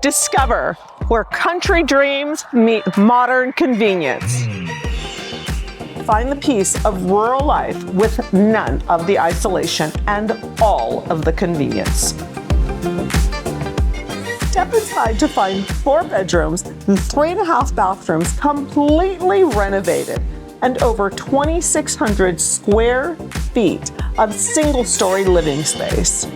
Discover where country dreams meet modern convenience. Find the peace of rural life with none of the isolation and all of the convenience. Step inside to find 4 bedrooms and 3.5 bathrooms completely renovated and over 2,600 square feet of single-story living space.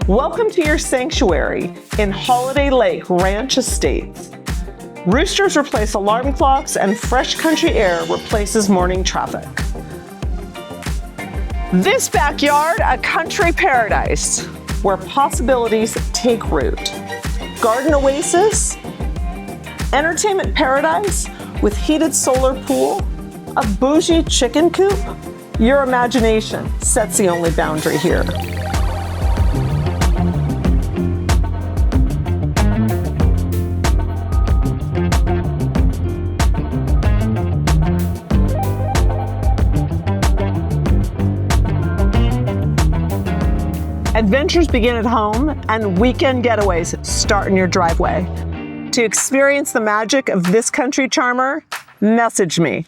Welcome to your sanctuary in Holiday Lake Ranch Estates. Roosters replace alarm clocks and fresh country air replaces morning traffic. This backyard, a country paradise where possibilities take root. Garden oasis, entertainment paradise with heated solar pool, a bougie chicken coop. Your imagination sets the only boundary here. Adventures begin at home and weekend getaways start in your driveway. To experience the magic of this country charmer, message me